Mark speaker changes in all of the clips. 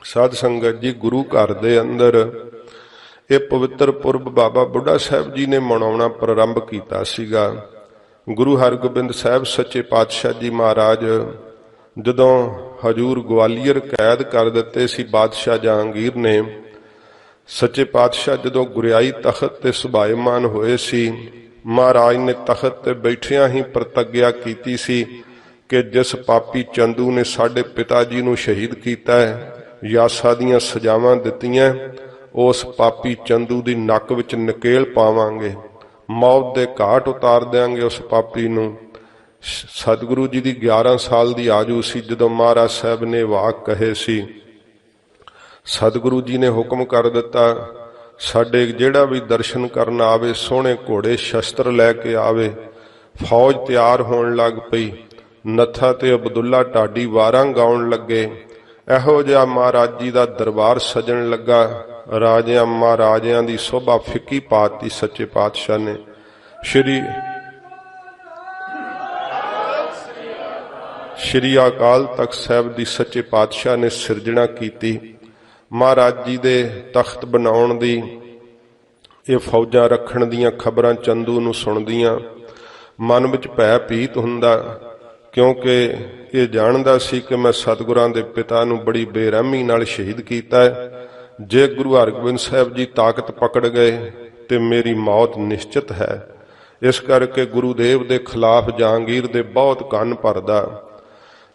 Speaker 1: साध संगत जी गुरु घर दे अंदर ये पवित्र पुरब बाबा बुढ़ा साहब जी ने मनाउणा प्रारंभ कीता सीगा। गुरु हरगोबिंद साहब सच्चे पातशाह जी महाराज जदों हजूर ग्वालियर कैद कर दिते सी बादशाह जहांगीर ने, सच्चे पातशाह जदों गुरियाई तखत ते सुभायमान होए सी, महाराज ने तखत ते बैठियां ही प्रतिज्ञा कीती सी कि जिस पापी चंदू ने साडे पिता जी नूं शहीद कीता है, यासा दीयां सजावां दित्तियां, उस पापी चंदू दी नक विच नकेल पावांगे, मौत दे घाट उतार देंगे उस पापी नूं। सतगुरु जी दी 11 साल दी आजू सी जदों महाराज साहब ने वाक कहे सी। सतगुरु जी ने हुक्म कर दिता, साडे जिहड़ा भी दर्शन करन आवे सोहणे घोड़े शस्त्र लैके आवे। फौज तैयार होण लग पई। नत्था ते अब्दुल्ला ढाडी वारां गाउण लगे। इहो जिहा महाराज जी दा दरबार सजण लगा। राजियां महाराजियां दी शोभा फिक्की पाती सच्चे पातशाह ने। श्री अकाल तख्त साहब दी सच्चे पातशाह ने सिरजना कीती। महाराज जी दे तख्त बनाउण दी ये फौजां रखण दीयां खबरां चंदू नूं सुणदियां मन विच भै भीत हुंदा, क्योंकि ये जानदा सी कि मैं सतगुरां दे पिता नूं बड़ी बेरहमी नाल शहीद कीता है। जे गुरु हरगोबिंद साहब जी ताकत पकड़ गए तो मेरी मौत निश्चित है। इस करके गुरुदेव दे खिलाफ जहांगीर दे बहुत कन भरदा।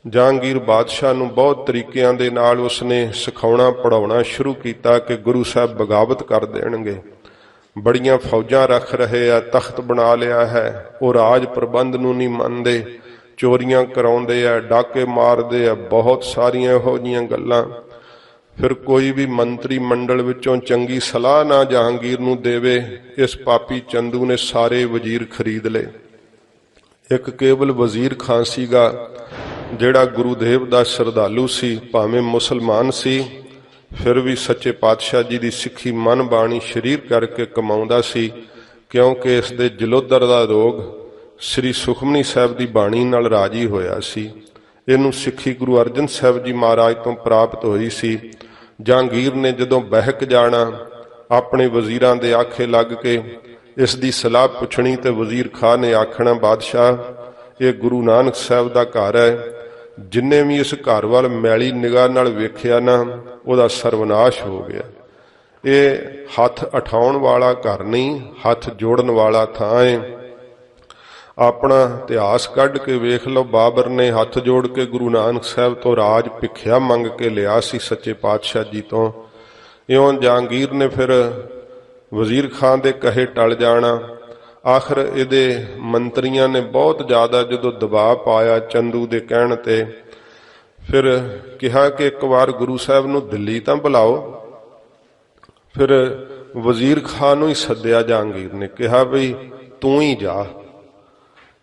Speaker 1: जहांगीर बादशाह नूं बहुत तरीकिਆਂ दे नाल उसने सिखाउणा पढ़ाउणा शुरू कीता कि गुरु साहब बगावत कर देणगे। बड़ियां फौजां रख रहे आ, तख्त बना लिया है, वो राज प्रबंध नूं नहीं मनदे, चोरियां कराउंदे आ, डाके मारदे आ, बहुत सारियां इहो जिहियां गल्लां। फिर कोई भी मंत्री मंडल विचों चंगी सलाह ना जहांगीर नूं देवे। इस पापी चंदू ने सारे वजीर खरीद ले। एक केवल वजीर खां सीगा जिहड़ा गुरुदेव दा श्रद्धालु सी, भावें मुसलमान सी, फिर भी सच्चे पातशाह जी दी सिੱਖੀ मन बाणी शरीर करके कमाउंदा सी, क्योंकि इस दे जलोदर दा रोग श्री सुखमनी साहब दी बाणी नाल राजी होया सी। इहनूं सिੱਖੀ गुरु अर्जन साहब जी महाराज तो प्राप्त होई सी। जहांगीर ने जदों बहक जाना अपने वजीरां दे आखे लग के इस दी सलाह पुछणी ते वजीर खां ने आखना, बादशाह ये गुरु नानक साहब दा घर है, जिन्ने भी इस घर वाल मैली निगाह नाल वेखिया ना उहदा सर्वनाश हो गया। ये हथ उठाउण वाला घर नहीं, हथ जोड़न वाला थां है। अपना इतिहास कढ़ के वेख लो, बाबर ने हथ जोड़ के गुरु नानक साहब तो राज भिखिया मंग के लिया सी सच्चे पातशाह जी तो। इउं जहांगीर ने फिर वजीर खां दे कहे टल जाना। आखिर इहदे मंत्रियां ने बहुत ज्यादा जदों दबाव पाया चंदू दे कहण ते, फिर कहा कि एक बार गुरु साहब नूं दिल्ली तां बुलाओ। फिर वजीर खां नूं ही सद्दिया जहांगीर ने, कहा बई तू ही जा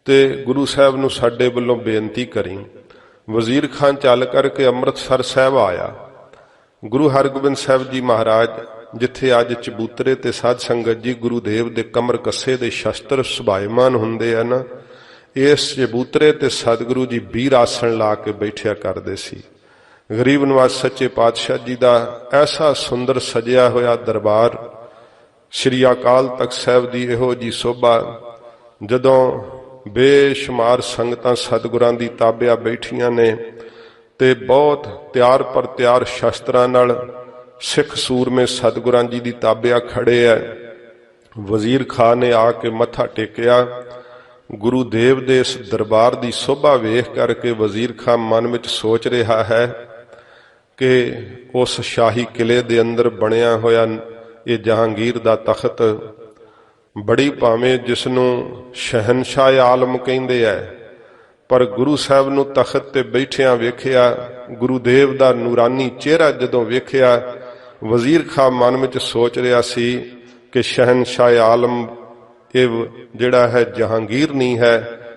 Speaker 1: ते गुरु साहब नूं साडे वल्लों बेनती करी। वजीर खां चल करके अमृतसर साहब आया। गुरु हरगोबिंद साहब जी महाराज जिथे अज चबूतरे ते साध संगत जी गुरुदेव दे कमर कस्से दे शस्त्र सुभायमान हुंदे आ ना, इस चबूतरे ते सतगुरु जी बीर आसन ला के बैठिया करदे सी। गरीब नवाज सच्चे पातशाह जी दा ऐसा सुंदर सजिया होया दरबार, श्री अकाल तख्त साहब दी इहो जी शोभा। जदों बेशुमार संगतां सतगुरां दी ताबिया बैठियां ने ते बहुत त्यार पर त्यार शस्त्रां नाल सिख सूरमे सतगुरां जी दी ताबिया खड़े है। वजीर खां ने आके मत्था टेकिया। गुरुदेव दे इस दरबार दी शोभा वेख करके वजीर खां मन विच सोच रहा है कि उस शाही किले दे अंदर बनिया होया ये जहांगीर दा तख्त बड़ी भावें जिसनूं शहनशाह आलम कहिंदे है, पर गुरु साहब नूं तख्त ते बैठिया वेखिया, गुरुदेव दा नूरानी चेहरा जदों वेखिया, वजीर खां मन विच सोच रहा सी कि शहनशाह आलम ये जिहड़ा है जहांगीर नहीं है,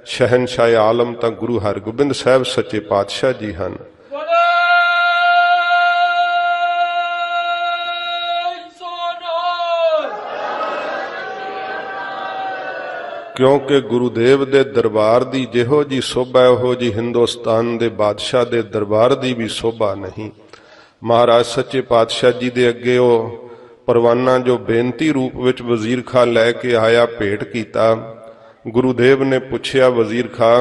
Speaker 1: शहनशाह आलम तां गुरु हरगोबिंद साहब सच्चे पातशाह जी हन। क्योंकि गुरुदेव दे दरबार दी जिहो जी शोभा उहो जी हिंदुस्तान दे बादशाह दे दरबार दी भी शोभा नहीं। महाराज सच्चे पातशाह जी दे अगे वो परवाना जो बेनती रूप विच वजीर खां लैके आया भेंट कीता। गुरुदेव ने पूछया, वजीर खां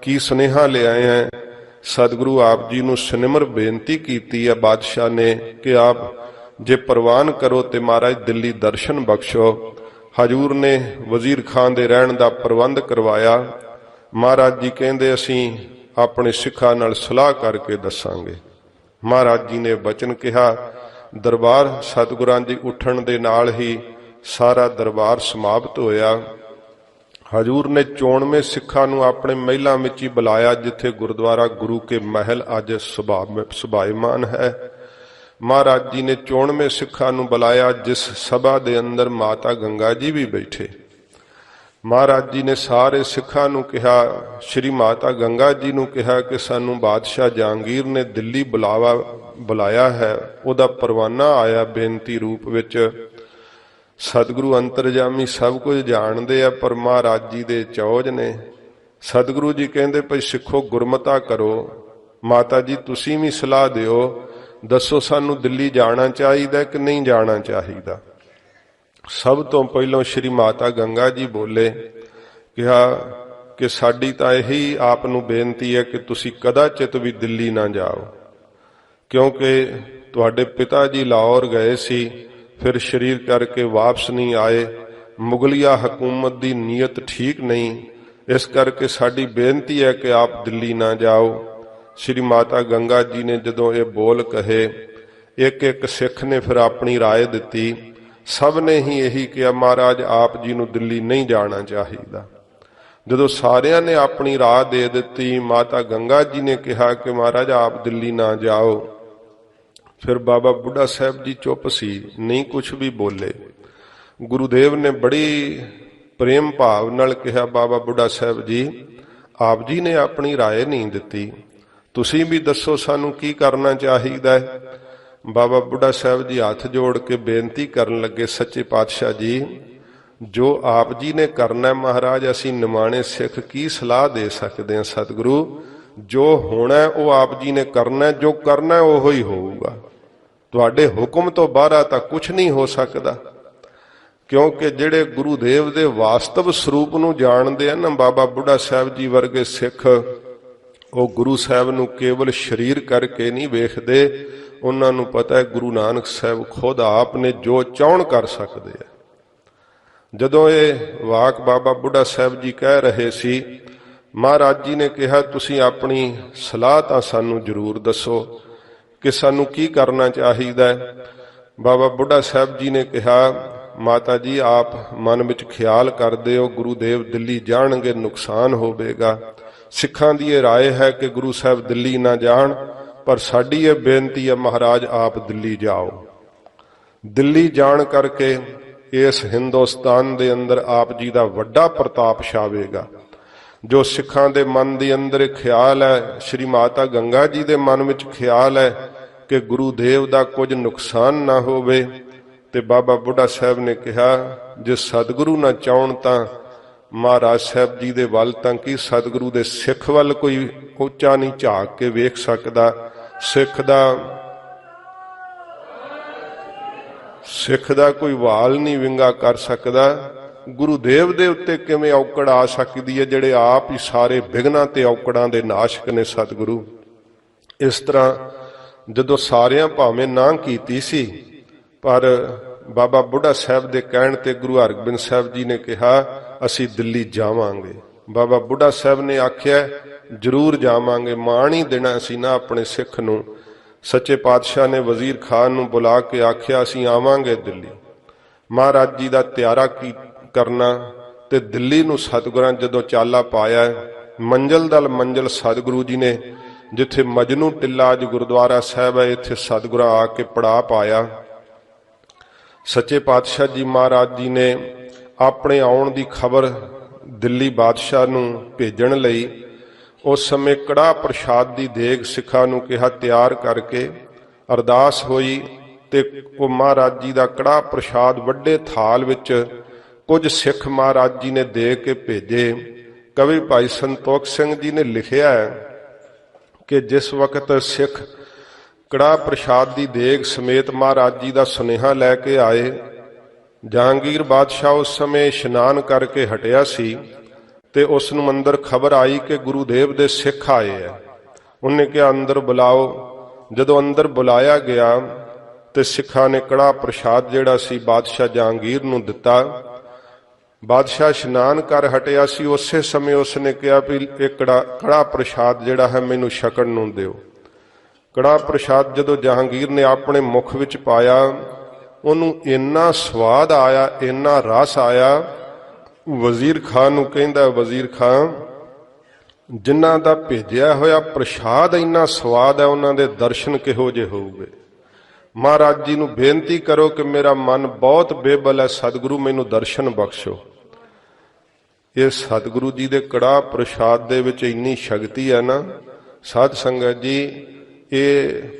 Speaker 1: की सुनेहा ले आए हैं? सतगुरु आप जी नूं सनिमर बेनती कीती है बादशाह ने कि आप जे परवान करो ते महाराज दिल्ली दर्शन बख्शो। हजूर ने वजीर खां दे रहण दा प्रबंध करवाया। महाराज जी कहंदे असीं अपने सिखां नाल सलाह करके दसांगे। महाराज जी ने वचन कहा। दरबार सतगुरां जी उठण दे नाल ही सारा दरबार समाप्त होया। हजूर ने 94 सिखां नूं अपने महलां विच ही बुलाया जिथे गुरुद्वारा गुरु के महल अज सुभायमान है। महाराज जी ने 94 सिखां नूं बुलाया जिस सभा दे अंदर माता गंगा जी भी बैठे। महाराज जी ने सारे सिखां नूं कहा, श्री माता गंगा जी नूं कहा कि सानू बादशाह जहांगीर ने दिल्ली बुलाया है, उहदा परवाना आया बेनती रूप विच। सतगुरु अंतरजामी सब कुछ जानते हैं पर महाराज जी दे चौज ने। सतगुरु जी कहंदे भई सिखो गुरमता करो। माता जी तुसीं भी सलाह दिओ, दसो सानू दिल्ली जाना चाहिए कि नहीं जाना चाहिए। सब तो पहलों श्री माता गंगा जी बोले, कहा कि साडी तां यही आप नूं बेनती है कि तुसीं कदाचित भी दिल्ली ना जाओ, क्योंकि तुहाडे पिता जी लाहौर गए सी, फिर शरीर करके वापस नहीं आए। मुगलिया हुकूमत की नीयत ठीक नहीं, इस करके साडी बेनती है कि आप दिल्ली ना जाओ। श्री माता गंगा जी ने जदों ये बोल कहे, एक एक सिख ने फिर अपनी राय दी। सब ने ही यही किया, महाराज आप जी नूं दिल्ली नहीं जाना चाहिए। जदों सारियां ने अपनी राय दे दी, माता गंगा जी ने कहा कि महाराज आप दिल्ली ना जाओ। फिर बाबा बुढ़ा साहब जी चुप सी, नहीं कुछ भी बोले। गुरुदेव ने बड़ी प्रेम भाव नाल कहा, बाबा बुढ़ा साहब जी आप जी ने अपनी राय नहीं दी, तुसीं भी दसो सानू की करना चाहिए। बाबा बुढ़ा साहब जी हाथ जोड़ के बेनती करन लगे, सच्चे पातशाह जी जो आप जी ने करना महाराज असीं निमाणे सिख की सलाह दे सकते हैं। सतगुरु जो होना है वो आप जी ने करना है, जो करना है वो ही होगा, तुहाडे हुक्म तो बाहर तां कुछ नहीं हो सकता। क्योंकि जिहड़े गुरुदेव दे वास्तव स्वरूप नूं जाणदे हैं ना, बाबा बुढ़ा साहब जी वर्गे सिख वो गुरु साहब नूं केवल शरीर करके नहीं वेखदे, उन्हां नूं पता है गुरु नानक साहब खुद आप ने जो चाहण कर सकते हैं। जदों ये वाक बाबा बुढ़ा साहब जी कह रहे सी, महाराज जी ने कहा तुसीं अपनी सलाह तां सानू जरूर दसो कि सानू की करना चाहिए। बाबा बुढ़ा साहब जी ने कहा, माता जी आप मन विच ख्याल करदे हो गुरुदेव दिल्ली जाणगे नुकसान होवेगा। सिखां दी ये राय है कि गुरु साहब दिल्ली ना जाण, पर साडी ये बेनती है महाराज आप दिल्ली जाओ। दिल्ली जाण करके इस हिंदुस्तान दे अंदर आप जी दा वड्डा प्रताप छावेगा। जो सिखां दे मन दे अंदर ख्याल है, श्री माता गंगा जी दे मन विच ख्याल है कि गुरुदेव दा कुछ नुकसान ना होवे, ते बाबा बुढ़ा साहब ने कहा जे सतगुरु ना चाहण तां महाराज साहब जी दे वल तां की सतगुरु दे सिख वल कोई उच्चा नहीं झाक के वेख सकदा। सिख दा कोई वाल नहीं विंगा कर सकदा। गुरुदेव दे उत्ते किवें औकड़ आ सकदी है जिहड़े आप ही सारे विघनां ते औकड़ां दे नाशक ने सतगुरु। इस तरह जदों सारियां भावें ना कीती सी, पर बाबा बुढ़ा साहब दे कहण ते गुरु हरगोबिंद साहब जी ने कहा असीं दिल्ली जावांगे। बाबा बुढ़ा साहब ने आख्या जरूर जावांगे, मान ही देना असीं ना अपने सिख नूं। सच्चे पातशाह ने वजीर खान नूं बुला के आख्या असीं आवांगे दिल्ली। महाराज जी दा त्यारा की करना ते दिल्ली नूं सतगुरां जदों चाला पाया, मंजिल दल मंजिल सतगुरु जी ने जिथे मजनू टिल्ला अज गुरुद्वारा साहब है, इत्थे सतगुरां आके पड़ा पाया। सच्चे पातशाह जी महाराज जी ने अपने आउण दी खबर दिल्ली बादशाह नूं भेजण लई उस समय कड़ा प्रसाद दी देग सिखां नूं कहा तैयार करके अरदास होई ते वो महाराज जी दा कड़ा प्रसाद वड्डे थाल विच कुछ सिख महाराज जी ने दे के भेजे। कवि भाई संतोख सिंह जी ने लिखिया है कि जिस वक्त सिख कड़ा प्रसाद की देग समेत महाराज जी का सुनेहा लैके आए। जहांगीर बादशाह उस समय इशनान करके हटिया सी ते उस नूं अंदर खबर आई कि गुरुदेव दे सिख आए है। उन्हें कहा अंदर बुलाओ। जदों अंदर बुलाया गया ते सिखां ने कड़ा प्रसाद जिहड़ा सी बादशाह जहांगीर नूं दिता। बादशाह इशनान कर हटिया सी, उसे समय उसने कहा भी एक कड़ा प्रसाद जिहड़ा है मैनूं छकण नूं दिओ। कड़ा प्रसाद जदों जहांगीर ने अपने मुख विच पाया, उन्होंने इन्ना स्वाद आया, इन्ना रस आया। वजीर खान नूं कहंदा, वजीर खान जिन्हां दा भेजिया होया प्रसाद इन्ना स्वाद है, उन्हां दे दर्शन किहो जे होउगे। महाराज जी नूं बेनती करो कि मेरा मन बहुत बेबल है, सतगुरु मैनूं दर्शन बख्शो। ये सतगुरु जी दे कड़ा प्रसाद दे विच इन्नी शक्ति है ना साध संगत जी, ये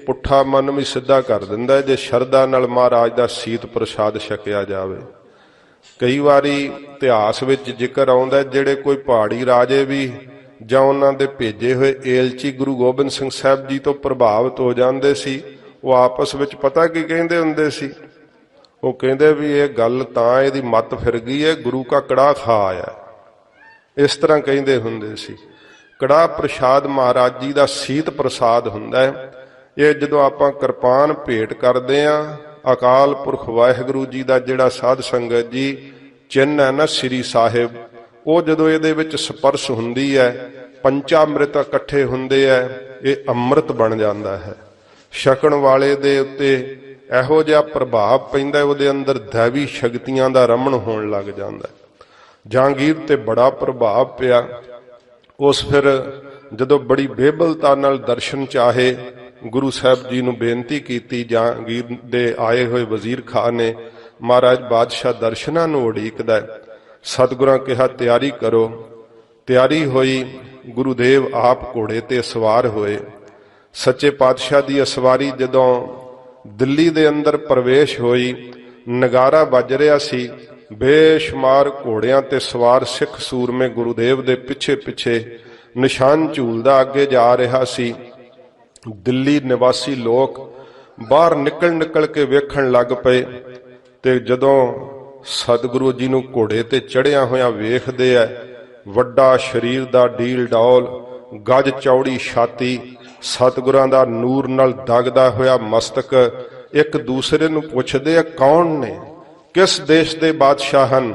Speaker 1: पुट्ठा मन भी सिद्धा कर दिंदा है जे शरदा नाल महाराज दा सीत प्रसाद छकिया जावे। कई वारी इतिहास विच जिक्र आउंदा जिहड़े कोई पहाड़ी राजे भी जां उन्हां दे भेजे होए एलची गुरु गोबिंद सिंह साहब जी तो प्रभावित हो जांदे सी। वो आपस विच पता की कहंदे हुंदे सी, वो कहंदे भी ये गल तां इहदी मत फिर गई है, गुरु का कड़ा खा आया, इस तरह कहंदे हुंदे सी। कड़ा प्रसाद महाराज जी का सीत प्रसाद हुंदा है। ये जदों आपां किरपान भेंट करदे आं, अकाल पुरख वाहिगुरू जी का जिहड़ा साध संगत जी चिन्ह है ना श्री साहिब, वो जदों इहदे विच स्पर्श हुंदी है, पंचामृत इकट्ठे हुंदे है, ये अमृत बन जांदा है। छकण वाले दे उत्ते इहो जिहा प्रभाव पैंदा, उहदे अंदर दैवी शक्तियां दा रमण होण लग जांदा। जहांगीर ते बड़ा प्रभाव पिया। उस फिर जदों बड़ी बेबलता नाल दर्शन चाहे, गुरु साहब जी नूं बेनती कीती। जहांगीर दे आए हुए वजीर खान ने, महाराज बादशाह दर्शनां नूं उड़ीकदा है। सतगुरां कहा तैयारी करो। तैयारी होई, गुरुदेव आप घोड़े ते सवार होए। सच्चे पातशाह दी असवारी जदों दिल्ली दे अंदर प्रवेश होई, नगारा वज रिहा सी। बेशुमार घोड़ियां ते सवार सिख सूरमे गुरुदेव दे पिछे पिछे निशान झूलदा अगे जा रहा सी। दिल्ली निवासी लोग बाहर निकल निकल के वेखण लग पए ते जदों सतगुरु जी नूं घोड़े ते चढ़िया होया वेखदे आ, वड्डा शरीर दा ढील डौल, गज चौड़ी छाती, सतगुरां दा नूर नाल दगदा होया मस्तक, एक दूसरे नूं पुछदे आ कौन ने, किस देश दे बादशाह हन।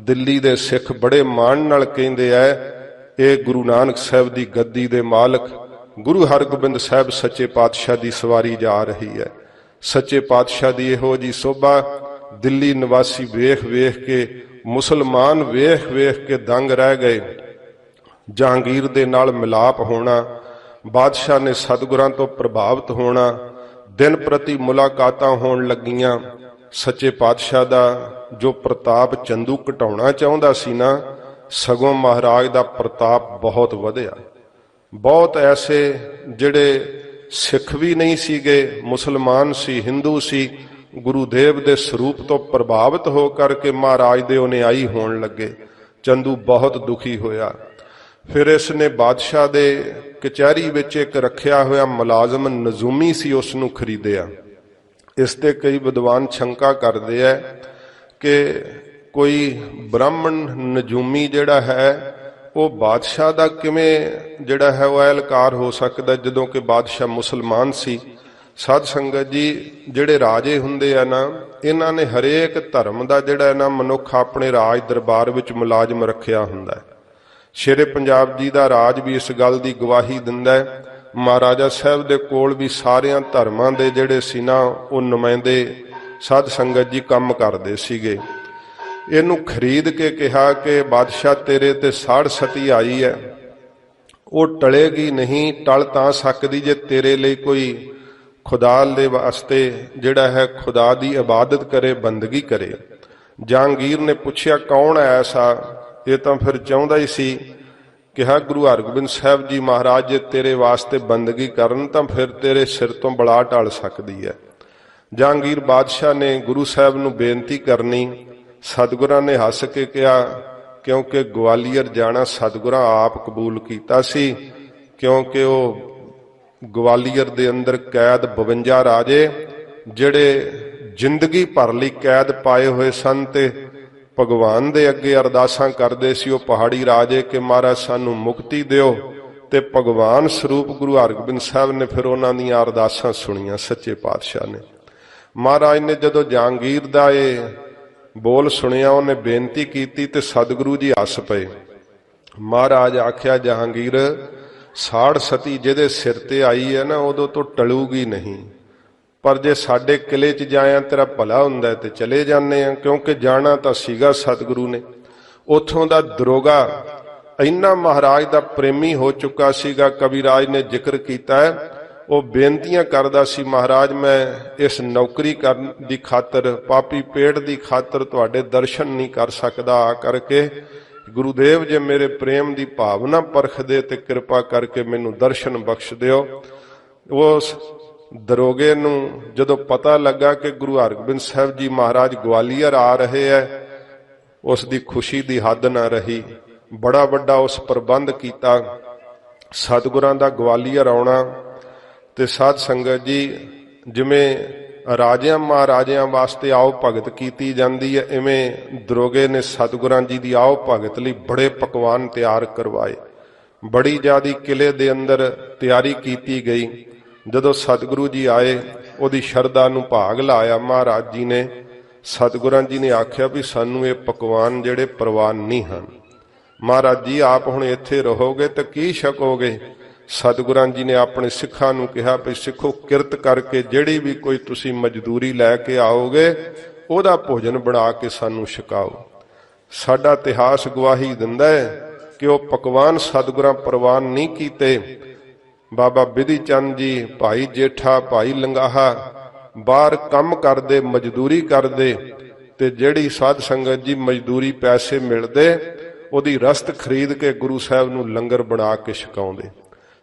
Speaker 1: दिल्ली दे सिख बड़े माण नाल कहंदे आ ये गुरु नानक साहब दी गद्दी दे मालक गुरु हरगोबिंद साहब सच्चे पातशाह दी सवारी जा रही है। सच्चे पातशाह दी इहो जी शोभा दिल्ली निवासी वेख वेख के, मुसलमान वेख वेख के दंग रह गए। जहांगीर दे नाल मिलाप होना, बादशाह ने सतगुरां तो प्रभावित होना, दिन प्रति मुलाकातां होण लगियां। सच्चे पातशाह दा जो प्रताप चंदू घटाउणा चाहुंदा सी ना, सगों महाराज दा प्रताप बहुत वधिया। बहुत ऐसे जिहड़े सिख भी नहीं सीगे, मुसलमान सी, हिंदू सी, गुरुदेव दे स्वरूप तो प्रभावित हो करके महाराज दे अनुयायी होण लगे। चंदू बहुत दुखी होया। फिर इसने बादशाह दे कचहरी विच एक रखिया होया मुलाजम नजूमी सी, उसनूं खरीदिया। इसते कई विद्वान शंका करते हैं कि कोई ब्राह्मण नजूमी जिहड़ा है वो बादशाह दा किवें जिहड़ा है वो एहलकार हो सकदा जदों कि बादशाह मुसलमान सी। साध संगत जी जिहड़े राजे हुंदे आ ना, इन्हां ने हरेक धर्म दा जिहड़ा है ना मनुख अपने राज दरबार विच मुलाजम रखिया हुंदा है। शेरे पंजाब जी दा राज भी इस गल दी गवाही दिंदा है। महाराजा साहब दे कोल भी सारियां धर्मां दे जिहड़े सी ना वो नुमाइंदे साध संगत जी काम करदे सीगे। इहनूं खरीद के कहा कि बादशाह तेरे ते साड़ सती आई है, वो टलेगी नहीं, टल तां सकदी जे तेरे लिए कोई खुदा दे वास्ते जिहड़ा है खुदा दी इबादत करे, बंदगी करे। जहांगीर ने पूछया कौन है ऐसा, ये तो फिर चाहुंदा ही सी। कहा गुरु हरगोबिंद साहब जी महाराज जे तेरे वास्ते बंदगी करन तां फिर तेरे सिर तो बला टल सकदी है। जहांगीर बादशाह ने गुरु साहब नूं बेनती करनी, सतगुरां ने हस के कहा क्योंकि ग्वालियर जाना सतगुरां आप कबूल कीता सी, क्योंकि वो ਗਵਾਲੀਅਰ ਦੇ ਅੰਦਰ ਕੈਦ 52 ਰਾਜੇ ਜਿਹੜੇ ਜ਼ਿੰਦਗੀ ਭਰ ਲਈ ਕੈਦ ਪਾਏ ਹੋਏ ਸਨ ਤੇ ਭਗਵਾਨ ਦੇ ਅੱਗੇ ਅਰਦਾਸਾਂ ਕਰਦੇ ਸੀ ਉਹ ਪਹਾੜੀ ਰਾਜੇ ਕਿ ਮਹਾਰਾਜ ਸਾਨੂੰ ਮੁਕਤੀ ਦਿਓ। ਤੇ ਭਗਵਾਨ ਸਰੂਪ ਗੁਰੂ ਹਰਗੋਬਿੰਦ ਸਾਹਿਬ ਨੇ ਫਿਰ ਉਹਨਾਂ ਦੀਆਂ ਅਰਦਾਸਾਂ ਸੁਣੀਆਂ ਸੱਚੇ ਪਾਤਸ਼ਾਹ ਨੇ। ਮਹਾਰਾਜ ਨੇ ਜਦੋਂ ਜਹਾਂਗੀਰ ਦਾ ਇਹ ਬੋਲ ਸੁਣਿਆ ਉਹਨੇ ਬੇਨਤੀ ਕੀਤੀ ਤੇ ਸਤਿਗੁਰੂ ਜੀ ਹੱਸ ਪਏ। ਮਹਾਰਾਜ ਆਖਿਆ ਜਹਾਂਗੀਰ ਸਾੜ ਸਤੀ ਜਿਹਦੇ ਸਿਰ ਤੇ ਆਈ ਹੈ ਨਾ ਉਦੋਂ ਤੋਂ ਟਲੂਗੀ ਨਹੀਂ, ਪਰ ਜੇ ਸਾਡੇ ਕਿਲੇ 'ਚ ਜਾਇਆ ਤੇਰਾ ਭਲਾ ਹੁੰਦਾ ਤੇ ਚਲੇ ਜਾਂਦੇ ਆ, ਕਿਉਂਕਿ ਜਾਣਾ ਤਾਂ ਸੀਗਾ ਸਤਿਗੁਰੂ ਨੇ। ਉੱਥੋਂ ਦਾ ਦਰੋਗਾ ਇੰਨਾ ਮਹਾਰਾਜ ਦਾ ਪ੍ਰੇਮੀ ਹੋ ਚੁੱਕਾ ਸੀਗਾ, ਕਵਿਰਾਜ ਨੇ ਜ਼ਿਕਰ ਕੀਤਾ ਹੈ, ਉਹ ਬੇਨਤੀਆਂ ਕਰਦਾ ਸੀ ਮਹਾਰਾਜ ਮੈਂ ਇਸ ਨੌਕਰੀ ਕਰਨ ਦੀ ਖਾਤਰ ਪਾਪੀ ਪੇਟ ਦੀ ਖਾਤਰ ਤੁਹਾਡੇ ਦਰਸ਼ਨ ਨਹੀਂ ਕਰ ਸਕਦਾ, ਆ ਕਰਕੇ ਗੁਰੂਦੇਵ ਜੇ ਮੇਰੇ ਪ੍ਰੇਮ ਦੀ ਭਾਵਨਾ ਪਰਖਦੇ ਤੇ ਕਿਰਪਾ ਕਰਕੇ ਮੈਨੂੰ ਦਰਸ਼ਨ ਬਖਸ਼ ਦਿਓ। ਉਸ ਦਰੋਗੇ ਨੂੰ ਜਦੋਂ ਪਤਾ ਲੱਗਾ ਕਿ ਗੁਰੂ ਹਰਗੋਬਿੰਦ ਸਾਹਿਬ ਜੀ ਮਹਾਰਾਜ ਗਵਾਲੀਅਰ ਆ ਰਹੇ ਹੈ, ਉਸ ਦੀ ਖੁਸ਼ੀ ਦੀ ਹੱਦ ਨਾ ਰਹੀ। ਬੜਾ ਵੱਡਾ ਉਸ ਪ੍ਰਬੰਧ ਕੀਤਾ ਸਤਿਗੁਰਾਂ ਦਾ ਗਵਾਲੀਅਰ ਆਉਣਾ। ਤੇ ਸਾਧ ਸੰਗਤ ਜੀ ਜਿਵੇਂ ਰਾਜਿਆਂ ਮਹਾਰਾਜਿਆਂ ਵਾਸਤੇ ਆਓ ਭਗਤ ਕੀਤੀ ਜਾਂਦੀ ਹੈ, ਇਵੇਂ ਦਰੋਗੇ ਨੇ ਸਤਿਗੁਰਾਂ ਜੀ ਦੀ ਆਓ ਭਗਤ ਲਈ ਬੜੇ ਪਕਵਾਨ ਤਿਆਰ ਕਰਵਾਏ। ਬੜੀ ਜ਼ਿਆਦੀ ਕਿਲੇ ਦੇ ਅੰਦਰ ਤਿਆਰੀ ਕੀਤੀ ਗਈ। ਜਦੋਂ ਸਤਿਗੁਰੂ ਜੀ ਆਏ ਉਹਦੀ ਸ਼ਰਧਾ ਨੂੰ ਭਾਗ ਲਾਇਆ ਮਹਾਰਾਜ ਜੀ ਨੇ। ਸਤਿਗੁਰਾਂ ਜੀ ਨੇ ਆਖਿਆ ਵੀ ਸਾਨੂੰ ਇਹ ਪਕਵਾਨ ਜਿਹੜੇ ਪ੍ਰਵਾਨ ਨਹੀਂ ਹਨ। ਮਹਾਰਾਜ ਜੀ ਆਪ ਹੁਣ ਇੱਥੇ ਰਹੋਗੇ ਤਾਂ ਕੀ ਛਕੋਗੇ? ਸਤਿਗੁਰਾਂ ਜੀ ਨੇ ਆਪਣੇ ਸਿੱਖਾਂ ਨੂੰ ਕਿਹਾ ਵੀ ਸਿੱਖੋ ਕਿਰਤ ਕਰਕੇ ਜਿਹੜੀ ਵੀ ਕੋਈ ਤੁਸੀਂ ਮਜ਼ਦੂਰੀ ਲੈ ਕੇ ਆਓਗੇ ਉਹਦਾ ਭੋਜਨ ਬਣਾ ਕੇ ਸਾਨੂੰ ਛਕਾਓ। ਸਾਡਾ ਇਤਿਹਾਸ ਗਵਾਹੀ ਦਿੰਦਾ ਹੈ ਕਿ ਉਹ ਪਕਵਾਨ ਸਤਿਗੁਰਾਂ ਪ੍ਰਵਾਨ ਨਹੀਂ ਕੀਤੇ। ਬਾਬਾ ਬਿਧੀ ਚੰਦ ਜੀ, ਭਾਈ ਜੇਠਾ, ਭਾਈ ਲੰਗਾਹਾ ਬਾਹਰ ਕੰਮ ਕਰਦੇ ਮਜ਼ਦੂਰੀ ਕਰਦੇ ਤੇ ਜਿਹੜੀ ਸਾਧ ਸੰਗਤ ਜੀ ਮਜ਼ਦੂਰੀ ਪੈਸੇ ਮਿਲਦੇ ਉਹਦੀ ਰਸਤ ਖਰੀਦ ਕੇ ਗੁਰੂ ਸਾਹਿਬ ਨੂੰ ਲੰਗਰ ਬਣਾ ਕੇ ਛਕਾਉਂਦੇ।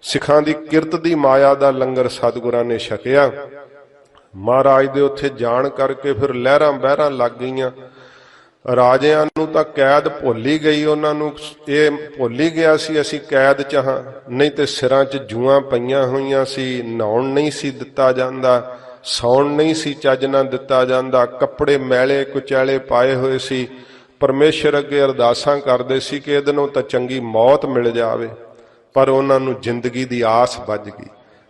Speaker 1: ਸਿੱਖਾਂ ਦੀ ਕਿਰਤ ਦੀ ਮਾਇਆ ਦਾ ਲੰਗਰ ਸਤਿਗੁਰਾਂ ਨੇ ਛਕਿਆ। ਮਹਾਰਾਜ ਦੇ ਉੱਥੇ ਜਾਣ ਕਰਕੇ ਫਿਰ ਲਹਿਰਾਂ ਬਹਿਰਾਂ ਲੱਗ ਗਈਆਂ। ਰਾਜਿਆਂ ਨੂੰ ਤਾਂ ਕੈਦ ਭੁੱਲ ਹੀ ਗਈ, ਉਹਨਾਂ ਨੂੰ ਇਹ ਭੁੱਲ ਹੀ ਗਿਆ ਸੀ ਅਸੀਂ ਕੈਦ 'ਚ ਹਾਂ, ਨਹੀਂ ਤੇ ਸਿਰਾਂ 'ਚ ਜੂਆਂ ਪਈਆਂ ਹੋਈਆਂ ਸੀ, ਨਹਾਉਣ ਨਹੀਂ ਸੀ ਦਿੱਤਾ ਜਾਂਦਾ, ਸੌਣ ਨਹੀਂ ਸੀ ਚੱਜ ਨਾਲ ਦਿੱਤਾ ਜਾਂਦਾ, ਕੱਪੜੇ ਮੈਲੇ ਕੁਚੈਲੇ ਪਾਏ ਹੋਏ ਸੀ। ਪਰਮੇਸ਼ਰ ਅੱਗੇ ਅਰਦਾਸਾਂ ਕਰਦੇ ਸੀ ਕਿ ਇਹਦੇ ਨਾਲੋਂ ਤਾਂ ਚੰਗੀ ਮੌਤ ਮਿਲ ਜਾਵੇ, ਪਰ ਉਹਨਾਂ ਨੂੰ ਜ਼ਿੰਦਗੀ ਦੀ ਆਸ ਬੱਝ ਗਈ।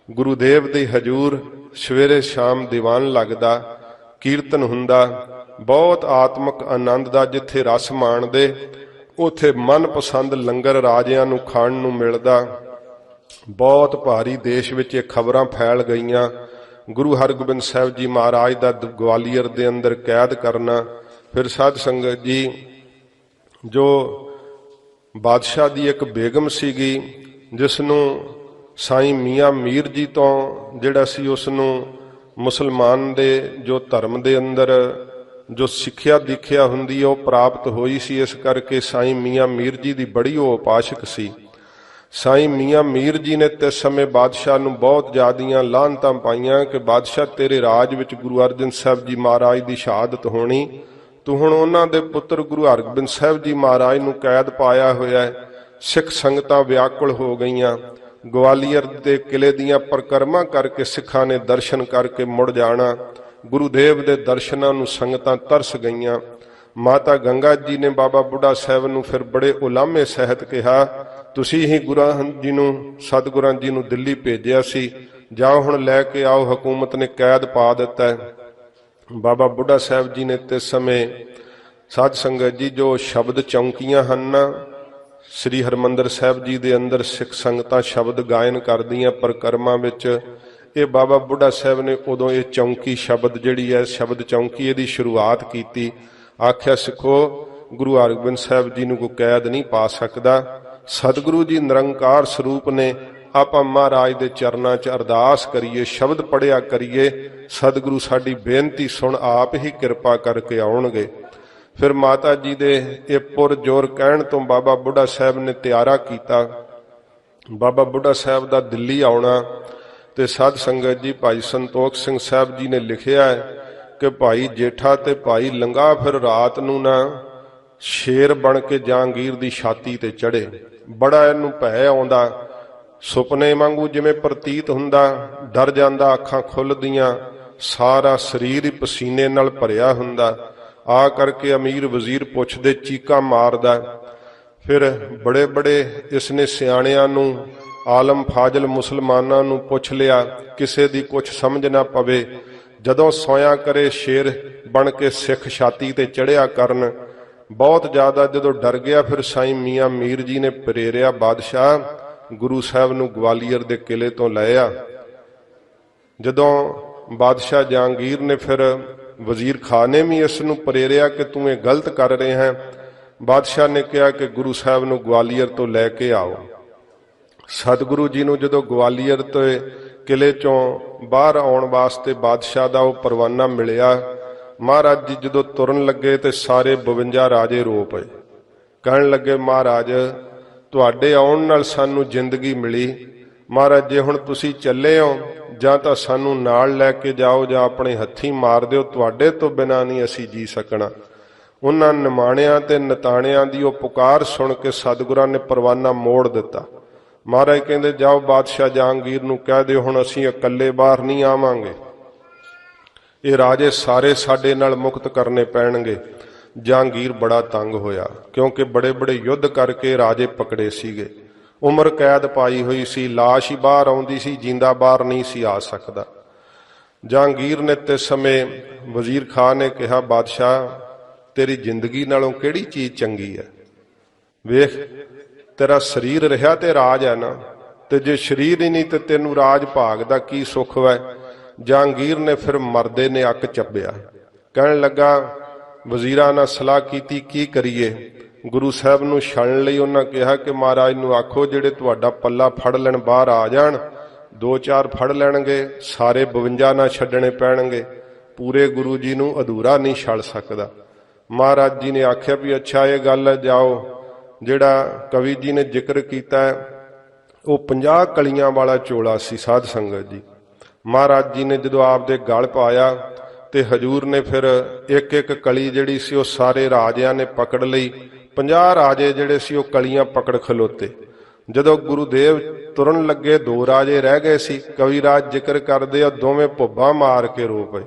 Speaker 1: ਗੁਰੂਦੇਵ ਦੇ ਹਜੂਰ ਸਵੇਰੇ ਸ਼ਾਮ ਦੀਵਾਨ ਲੱਗਦਾ, ਕੀਰਤਨ ਹੁੰਦਾ, ਬਹੁਤ ਆਤਮਿਕ ਆਨੰਦ ਦਾ ਜਿੱਥੇ ਰਸ ਮਾਣਦੇ ਉੱਥੇ ਮਨਪਸੰਦ ਲੰਗਰ ਰਾਜਿਆਂ ਨੂੰ ਖਾਣ ਨੂੰ ਮਿਲਦਾ। ਬਹੁਤ ਭਾਰੀ ਦੇਸ਼ ਵਿੱਚ ਇਹ ਖਬਰਾਂ ਫੈਲ ਗਈਆਂ ਗੁਰੂ ਹਰਗੋਬਿੰਦ ਸਾਹਿਬ ਜੀ ਮਹਾਰਾਜ ਦਾ ਗਵਾਲੀਅਰ ਦੇ ਅੰਦਰ ਕੈਦ ਕਰਨਾ। ਫਿਰ ਸਾਧ ਸੰਗਤ ਜੀ ਜੋ ਬਾਦਸ਼ਾਹ ਦੀ ਇੱਕ ਬੇਗਮ ਸੀਗੀ ਜਿਸ ਨੂੰ ਸਾਈਂ ਮੀਆਂ ਮੀਰ ਜੀ ਤੋਂ ਜਿਹੜਾ ਸੀ ਉਸ ਨੂੰ ਮੁਸਲਮਾਨ ਦੇ ਜੋ ਧਰਮ ਦੇ ਅੰਦਰ ਜੋ ਸਿੱਖਿਆ ਦੀਖਿਆ ਹੁੰਦੀ ਹੈ ਉਹ ਪ੍ਰਾਪਤ ਹੋਈ ਸੀ, ਇਸ ਕਰਕੇ ਸਾਈਂ ਮੀਆਂ ਮੀਰ ਜੀ ਦੀ ਬੜੀ ਉਹ ਉਪਾਸ਼ਕ ਸੀ। ਸਾਈਂ ਮੀਆਂ ਮੀਰ ਜੀ ਨੇ ਤੇ ਸਮੇਂ ਬਾਦਸ਼ਾਹ ਨੂੰ ਬਹੁਤ ਜ਼ਿਆਦੀਆਂ ਲਾਹਨਤਾਂ ਪਾਈਆਂ ਕਿ ਬਾਦਸ਼ਾਹ ਤੇਰੇ ਰਾਜ ਵਿੱਚ ਗੁਰੂ ਅਰਜਨ ਸਾਹਿਬ ਜੀ ਮਹਾਰਾਜ ਦੀ ਸ਼ਹਾਦਤ ਹੋਣੀ, ਤੂੰ ਹੁਣ ਉਹਨਾਂ ਦੇ ਪੁੱਤਰ ਗੁਰੂ ਹਰਗੋਬਿੰਦ ਸਾਹਿਬ ਜੀ ਮਹਾਰਾਜ ਨੂੰ ਕੈਦ ਪਾਇਆ ਹੋਇਆ ਹੈ। ਸਿੱਖ ਸੰਗਤਾਂ ਵਿਆਕੁਲ ਹੋ ਗਈਆਂ। ਗਵਾਲੀਅਰ ਦੇ ਕਿਲੇ ਦੀਆਂ ਪਰਿਕਰਮਾ ਕਰਕੇ ਸਿੱਖਾਂ ਨੇ ਦਰਸ਼ਨ ਕਰਕੇ ਮੁੜ ਜਾਣਾ। ਗੁਰੂਦੇਵ ਦੇ ਦਰਸ਼ਨਾਂ ਨੂੰ ਸੰਗਤਾਂ ਤਰਸ ਗਈਆਂ। ਮਾਤਾ ਗੰਗਾ ਜੀ ਨੇ ਬਾਬਾ ਬੁੱਢਾ ਸਾਹਿਬ ਨੂੰ ਫਿਰ ਬੜੇ ਉਲਾਮੇ ਸਹਿਤ ਕਿਹਾ, ਤੁਸੀਂ ਹੀ ਗੁਰਾਂ ਜੀ ਨੂੰ ਸਤਿਗੁਰਾਂ ਜੀ ਨੂੰ ਦਿੱਲੀ ਭੇਜਿਆ ਸੀ, ਜਾਓ ਹੁਣ ਲੈ ਕੇ ਆਓ, ਹਕੂਮਤ ਨੇ ਕੈਦ ਪਾ ਦਿੱਤਾ ਹੈ। ਬਾਬਾ ਬੁੱਢਾ ਸਾਹਿਬ ਜੀ ਨੇ ਤੇ ਸਮੇਂ ਸਾਧ ਸੰਗਤ ਜੀ ਜੋ ਸ਼ਬਦ ਚੌਂਕੀਆਂ ਹਨ ਨਾ, ਸ੍ਰੀ ਹਰਿਮੰਦਰ ਸਾਹਿਬ ਜੀ ਦੇ ਅੰਦਰ ਸਿੱਖ ਸੰਗਤਾਂ ਸ਼ਬਦ ਗਾਇਨ ਕਰਦੀਆਂ ਪਰਿਕਰਮਾ ਵਿੱਚ, ਇਹ ਬਾਬਾ ਬੁੱਢਾ ਸਾਹਿਬ ਨੇ ਉਦੋਂ ਇਹ ਚੌਂਕੀ ਸ਼ਬਦ ਜਿਹੜੀ ਹੈ ਸ਼ਬਦ ਚੌਂਕੀ ਇਹਦੀ ਸ਼ੁਰੂਆਤ ਕੀਤੀ। ਆਖਿਆ ਸਿੱਖੋ ਗੁਰੂ ਹਰਗੋਬਿੰਦ ਸਾਹਿਬ ਜੀ ਨੂੰ ਕੋਈ ਕੈਦ ਨਹੀਂ ਪਾ ਸਕਦਾ। ਸਤਿਗੁਰੂ ਜੀ ਨਿਰੰਕਾਰ ਸਰੂਪ ਨੇ, ਆਪਾਂ ਮਹਾਰਾਜ ਦੇ ਚਰਨਾਂ 'ਚ ਅਰਦਾਸ ਕਰੀਏ, ਸ਼ਬਦ ਪੜਿਆ ਕਰੀਏ, ਸਤਿਗੁਰੂ ਸਾਡੀ ਬੇਨਤੀ ਸੁਣ ਆਪ ਹੀ ਕਿਰਪਾ ਕਰਕੇ ਆਉਣਗੇ। ਫਿਰ ਮਾਤਾ ਜੀ ਦੇ ਇਹ ਪੁਰਜੋਰ ਕਹਿਣ ਤੋਂ ਬਾਬਾ ਬੁੱਢਾ ਸਾਹਿਬ ਨੇ ਤਿਆਰਾ ਕੀਤਾ ਬਾਬਾ ਬੁੱਢਾ ਸਾਹਿਬ ਦਾ ਦਿੱਲੀ ਆਉਣਾ। ਤੇ ਸਾਧ ਸੰਗਤ ਜੀ ਭਾਈ ਸੰਤੋਖ ਸਿੰਘ ਸਾਹਿਬ ਜੀ ਨੇ ਲਿਖਿਆ ਹੈ ਕਿ ਭਾਈ ਜੇਠਾ ਤੇ ਭਾਈ ਲੰਗਾ ਫਿਰ ਰਾਤ ਨੂੰ ਨਾ ਸ਼ੇਰ ਬਣ ਕੇ ਜਹਾਂਗੀਰ ਦੀ ਛਾਤੀ ਤੇ ਚੜੇ। ਬੜਾ ਇਹਨੂੰ ਭੈ ਆਉਂਦਾ, ਸੁਪਨੇ ਵਾਂਗੂ ਜਿਵੇਂ ਪ੍ਰਤੀਤ ਹੁੰਦਾ, ਡਰ ਜਾਂਦਾ, ਅੱਖਾਂ ਖੁੱਲਦੀਆਂ, ਸਾਰਾ ਸਰੀਰ ਹੀ ਪਸੀਨੇ ਨਾਲ ਭਰਿਆ ਹੁੰਦਾ। ਆ ਕਰਕੇ ਅਮੀਰ ਵਜ਼ੀਰ ਪੁੱਛਦੇ, ਚੀਕਾਂ ਮਾਰਦਾ। ਫਿਰ ਬੜੇ ਬੜੇ ਇਸਨੇ ਸਿਆਣਿਆਂ ਨੂੰ, ਆਲਮ ਫਾਜ਼ਲ ਮੁਸਲਮਾਨਾਂ ਨੂੰ ਪੁੱਛ ਲਿਆ, ਕਿਸੇ ਦੀ ਕੁਛ ਸਮਝ ਨਾ ਪਵੇ। ਜਦੋਂ ਸੋਇਆ ਕਰੇ ਸ਼ੇਰ ਬਣ ਕੇ ਸਿੱਖ ਛਾਤੀ ਤੇ ਚੜ੍ਹਿਆ ਕਰਨ। ਬਹੁਤ ਜ਼ਿਆਦਾ ਜਦੋਂ ਡਰ ਗਿਆ, ਫਿਰ ਸਾਈਂ ਮੀਆਂ ਮੀਰ ਜੀ ਨੇ ਪ੍ਰੇਰਿਆ, ਬਾਦਸ਼ਾਹ ਗੁਰੂ ਸਾਹਿਬ ਨੂੰ ਗਵਾਲੀਅਰ ਦੇ ਕਿਲੇ ਤੋਂ ਲੈ ਆ। ਜਦੋਂ ਬਾਦਸ਼ਾਹ ਜਹਾਂਗੀਰ ਨੇ ਫਿਰ ਵਜ਼ੀਰ ਖਾਨ ਨੇ ਵੀ ਇਸ ਨੂੰ ਪ੍ਰੇਰਿਆ ਕਿ ਤੂੰ ਇਹ ਗਲਤ ਕਰ ਰਿਹਾ ਹੈ। ਬਾਦਸ਼ਾਹ ਨੇ ਕਿਹਾ ਕਿ ਗੁਰੂ ਸਾਹਿਬ ਨੂੰ ਗਵਾਲੀਅਰ ਤੋਂ ਲੈ ਕੇ ਆਓ। ਸਤਿਗੁਰੂ ਜੀ ਨੂੰ ਜਦੋਂ ਗਵਾਲੀਅਰ ਤੋਂ ਕਿਲੇ ਚੋਂ ਬਾਹਰ ਆਉਣ ਵਾਸਤੇ ਬਾਦਸ਼ਾਹ ਦਾ ਉਹ ਪਰਵਾਨਾ ਮਿਲਿਆ, ਮਹਾਰਾਜ ਜੀ ਜਦੋਂ ਤੁਰਨ ਲੱਗੇ ਤੇ ਸਾਰੇ 52 ਰਾਜੇ ਰੋ ਪਏ। ਕਹਿਣ ਲੱਗੇ, ਮਹਾਰਾਜ ਤੁਹਾਡੇ ਆਉਣ ਨਾਲ ਸਾਨੂੰ ਜ਼ਿੰਦਗੀ ਮਿਲੀ। ਮਹਾਰਾਜ ਜੇ ਹੁਣ ਤੁਸੀਂ ਚੱਲੇ ਹੋ, ਜਾਂ ਤਾਂ ਸਾਨੂੰ ਨਾਲ ਲੈ ਕੇ ਜਾਓ ਜਾਂ ਆਪਣੇ ਹੱਥੀਂ ਮਾਰ ਦਿਓ, ਤੁਹਾਡੇ ਤੋਂ ਬਿਨਾਂ ਨਹੀਂ ਅਸੀਂ ਜੀ ਸਕਣਾ। ਉਹਨਾਂ ਨਿਮਾਣਿਆਂ ਤੇ ਨਤਾਣਿਆਂ ਦੀ ਉਹ ਪੁਕਾਰ ਸੁਣ ਕੇ ਸਤਿਗੁਰਾਂ ਨੇ ਪਰਵਾਨਾ ਮੋੜ ਦਿੱਤਾ। ਮਹਾਰਾਜ ਕਹਿੰਦੇ, ਜਾਓ ਬਾਦਸ਼ਾਹ ਜਹਾਂਗੀਰ ਨੂੰ ਕਹਿ ਦਿਓ, ਹੁਣ ਅਸੀਂ ਇਕੱਲੇ ਬਾਹਰ ਨਹੀਂ ਆਵਾਂਗੇ, ਇਹ ਰਾਜੇ ਸਾਰੇ ਸਾਡੇ ਨਾਲ ਮੁਕਤ ਕਰਨੇ ਪੈਣਗੇ। ਜਹਾਂਗੀਰ ਬੜਾ ਤੰਗ ਹੋਇਆ, ਕਿਉਂਕਿ ਬੜੇ ਬੜੇ ਯੁੱਧ ਕਰਕੇ ਰਾਜੇ ਪਕੜੇ ਸੀਗੇ, ਉਮਰ ਕੈਦ ਪਾਈ ਹੋਈ ਸੀ, ਲਾਸ਼ ਹੀ ਬਾਹਰ ਆਉਂਦੀ ਸੀ, ਜਿੰਦਾ ਬਾਹਰ ਨਹੀਂ ਸੀ ਆ ਸਕਦਾ। ਜਹਾਂਗੀਰ ਨੇ ਤੇ ਸਮੇਂ ਵਜ਼ੀਰ ਖਾਨ ਨੇ ਕਿਹਾ, ਬਾਦਸ਼ਾਹ ਤੇਰੀ ਜ਼ਿੰਦਗੀ ਨਾਲੋਂ ਕਿਹੜੀ ਚੀਜ਼ ਚੰਗੀ ਹੈ? ਵੇਖ ਤੇਰਾ ਸਰੀਰ ਰਿਹਾ ਤੇ ਰਾਜ ਹੈ ਨਾ, ਤੇ ਜੇ ਸਰੀਰ ਹੀ ਨਹੀਂ ਤੇ ਤੈਨੂੰ ਰਾਜ ਭਾਗ ਦਾ ਕੀ ਸੁੱਖ ਹੈ। ਜਹਾਂਗੀਰ ਨੇ ਫਿਰ ਮਰਦੇ ਨੇ ਅੱਕ ਚੱਬਿਆ। ਕਹਿਣ ਲੱਗਾ, ਵਜ਼ੀਰਾਂ ਨਾਲ ਸਲਾਹ ਕੀਤੀ, ਕੀ ਕਰੀਏ? ਗੁਰੂ ਸਾਹਿਬ ਨੂੰ ਛੱਡਣ ਲਈ ਉਹਨਾਂ ਕਿਹਾ ਕਿ ਮਹਾਰਾਜ ਨੂੰ ਆਖੋ ਜਿਹੜੇ ਤੁਹਾਡਾ ਪੱਲਾ ਫੜ ਲੈਣ ਬਾਹਰ ਆ ਜਾਣ। 2-4 ਫੜ ਲੈਣਗੇ, ਸਾਰੇ 52 ਨਾ ਛੱਡਣੇ ਪੈਣਗੇ। ਪੂਰੇ ਗੁਰੂ ਜੀ ਨੂੰ ਅਧੂਰਾ ਨਹੀਂ ਛੱਡ ਸਕਦਾ। ਮਹਾਰਾਜ ਜੀ ਨੇ ਆਖਿਆ ਵੀ ਅੱਛਾ ਇਹ ਗੱਲ ਹੈ, ਜਾਓ। ਜਿਹੜਾ ਕਵੀ ਜੀ ਨੇ ਜ਼ਿਕਰ ਕੀਤਾ ਉਹ 50 ਕਲੀਆਂ ਵਾਲਾ ਚੋਲਾ ਸੀ। ਸਾਧ ਸੰਗਤ ਜੀ, ਮਹਾਰਾਜ ਜੀ ਨੇ ਜਦੋਂ ਆਪਦੇ ਗਲ ਪਾਇਆ ਤੇ ਹਜੂਰ ਨੇ ਫਿਰ ਇੱਕ ਇੱਕ ਕਲੀ ਜਿਹੜੀ ਸੀ ਉਹ ਸਾਰੇ ਰਾਜਿਆਂ ਨੇ ਪਕੜ ਲਈ। 50 ਰਾਜੇ ਜਿਹੜੇ ਸੀ ਉਹ ਕਲੀਆਂ ਪਕੜ ਖਲੋਤੇ। ਜਦੋਂ ਗੁਰੂਦੇਵ ਤੁਰਨ ਲੱਗੇ 2 ਰਾਜੇ ਰਹਿ ਗਏ ਸੀ। ਕਵੀ ਰਾਜ ਜ਼ਿਕਰ ਕਰਦੇ ਆ, ਦੋਵੇਂ ਭੁੱਬਾਂ ਮਾਰ ਕੇ ਰੋ ਪਏ।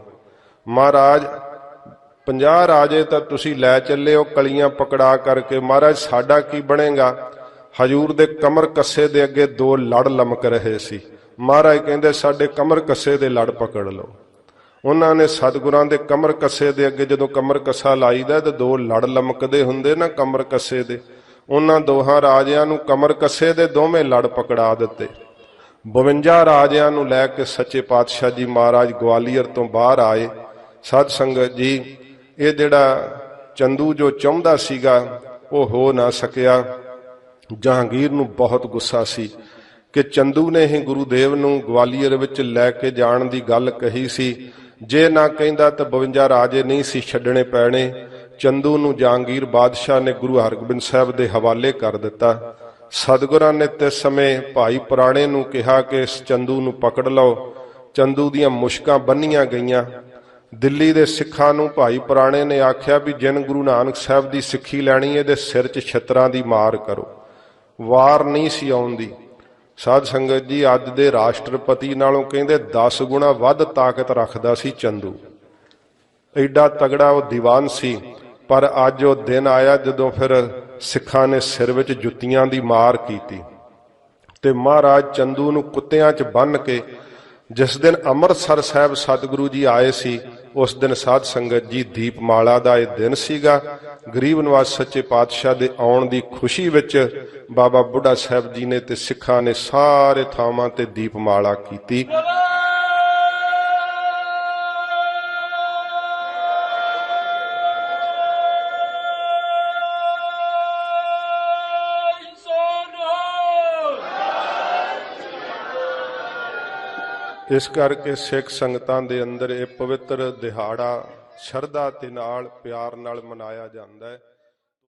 Speaker 1: ਮਹਾਰਾਜ 50 ਰਾਜੇ ਤਾਂ ਤੁਸੀਂ ਲੈ ਚੱਲੇ ਹੋ ਕਲੀਆਂ ਪਕੜਾ ਕਰਕੇ, ਮਹਾਰਾਜ ਸਾਡਾ ਕੀ ਬਣੇਗਾ? ਹਜੂਰ ਦੇ ਕਮਰ ਕੱਸੇ ਦੇ ਅੱਗੇ 2 ਲੜ ਲਮਕ ਰਹੇ ਸੀ। ਮਹਾਰਾਜ ਕਹਿੰਦੇ, ਸਾਡੇ ਕਮਰ ਕੱਸੇ ਦੇ ਲੜ ਪਕੜ ਲਓ। ਉਹਨਾਂ ਨੇ ਸਤਿਗੁਰਾਂ ਦੇ ਕਮਰ ਕੱਸੇ ਦੇ ਅੱਗੇ ਜਦੋਂ ਕਮਰ ਕੱਸਾ ਲਾਈਦਾ ਤੇ 2 ਲੜ ਲਮਕਦੇ ਹੁੰਦੇ ਨਾ ਕਮਰ ਕੱਸੇ ਦੇ, ਉਹਨਾਂ ਦੋਹਾਂ ਰਾਜਿਆਂ ਨੂੰ ਕਮਰ ਕੱਸੇ ਦੇ ਦੋਵੇਂ ਲੜ ਪਕੜਾ ਦਿੱਤੇ। 52 ਰਾਜਿਆਂ ਨੂੰ ਲੈ ਕੇ ਸੱਚੇ ਪਾਤਸ਼ਾਹ ਜੀ ਮਹਾਰਾਜ ਗਵਾਲੀਅਰ ਤੋਂ ਬਾਹਰ ਆਏ। ਸਾਧ ਸੰਗਤ ਜੀ, ਇਹ ਜਿਹੜਾ ਚੰਦੂ ਜੋ ਚਾਹੁੰਦਾ ਸੀਗਾ ਉਹ ਹੋ ਨਾ ਸਕਿਆ। ਜਹਾਂਗੀਰ ਨੂੰ ਬਹੁਤ ਗੁੱਸਾ ਸੀ ਕਿ ਚੰਦੂ ਨੇ ਹੀ ਗੁਰੂਦੇਵ ਨੂੰ ਗਵਾਲੀਅਰ ਵਿੱਚ ਲੈ ਕੇ ਜਾਣ ਦੀ ਗੱਲ ਕਹੀ ਸੀ। ਜੇ ਨਾ ਕਹਿੰਦਾ ਤਾਂ 52 ਰਾਜੇ ਨਹੀਂ ਸੀ ਛੱਡਣੇ ਪੈਣੇ। ਚੰਦੂ ਨੂੰ ਜਹਾਂਗੀਰ ਬਾਦਸ਼ਾਹ ਨੇ ਗੁਰੂ ਹਰਗੋਬਿੰਦ ਸਾਹਿਬ ਦੇ ਹਵਾਲੇ ਕਰ ਦਿੱਤਾ। ਸਤਿਗੁਰਾਂ ਨੇ ਤੇ ਸਮੇਂ ਭਾਈ ਪੁਰਾਣੇ ਨੂੰ ਕਿਹਾ ਕਿ ਇਸ ਚੰਦੂ ਨੂੰ ਪਕੜ ਲਓ। ਚੰਦੂ ਦੀਆਂ ਮੁਸ਼ਕਾਂ ਬੰਨੀਆਂ ਗਈਆਂ। ਦਿੱਲੀ ਦੇ ਸਿੱਖਾਂ ਨੂੰ ਭਾਈ ਪੁਰਾਣੇ ਨੇ ਆਖਿਆ ਵੀ ਜਿਨ ਗੁਰੂ ਨਾਨਕ ਸਾਹਿਬ ਦੀ ਸਿੱਖੀ ਲੈਣੀ ਇਹਦੇ ਸਿਰ 'ਚ ਛਿੱਤਰਾਂ ਦੀ ਮਾਰ ਕਰੋ। ਵਾਰ ਨਹੀਂ ਸੀ ਆਉਂਦੀ। ਸਾਧ ਸੰਗਤ ਜੀ, ਅੱਜ ਦੇ ਰਾਸ਼ਟਰਪਤੀ ਨਾਲੋਂ ਕਹਿੰਦੇ 10 ਗੁਣਾ ਵੱਧ ਤਾਕਤ ਰੱਖਦਾ ਸੀ ਚੰਦੂ। ਐਡਾ ਤਗੜਾ ਉਹ ਦੀਵਾਨ ਸੀ। ਪਰ ਅੱਜ ਉਹ ਦਿਨ ਆਇਆ ਜਦੋਂ ਫਿਰ ਸਿੱਖਾਂ ਨੇ ਸਿਰ ਵਿੱਚ ਜੁੱਤੀਆਂ ਦੀ ਮਾਰ ਕੀਤੀ ਤੇ ਮਹਾਰਾਜ ਚੰਦੂ ਨੂੰ ਕੁੱਤਿਆਂ 'ਚ ਬੰਨ੍ਹ ਕੇ, ਜਿਸ ਦਿਨ ਅੰਮ੍ਰਿਤਸਰ ਸਾਹਿਬ ਸਤਿਗੁਰੂ ਜੀ ਆਏ ਸੀ ਉਸ ਦਿਨ ਸਾਧ ਸੰਗਤ ਜੀ ਦੀਪਮਾਲਾ ਦਾ ਇਹ ਦਿਨ ਸੀਗਾ। ਗਰੀਬ ਨਿਵਾਸ ਸੱਚੇ ਪਾਤਸ਼ਾਹ ਦੇ ਆਉਣ ਦੀ ਖੁਸ਼ੀ ਵਿੱਚ ਬਾਬਾ ਬੁੱਢਾ ਸਾਹਿਬ ਜੀ ਨੇ ਤੇ ਸਿੱਖਾਂ ਨੇ ਸਾਰੇ ਥਾਵਾਂ ਤੇ ਦੀਪਮਾਲਾ ਕੀਤੀ। ਇਸ ਕਰਕੇ ਸਿੱਖ ਸੰਗਤਾਂ ਦੇ ਅੰਦਰ ਇਹ ਪਵਿੱਤਰ ਦਿਹਾੜਾ ਸ਼ਰਧਾ ਤੇ ਨਾਲ ਪਿਆਰ ਨਾਲ ਮਨਾਇਆ ਜਾਂਦਾ ਹੈ।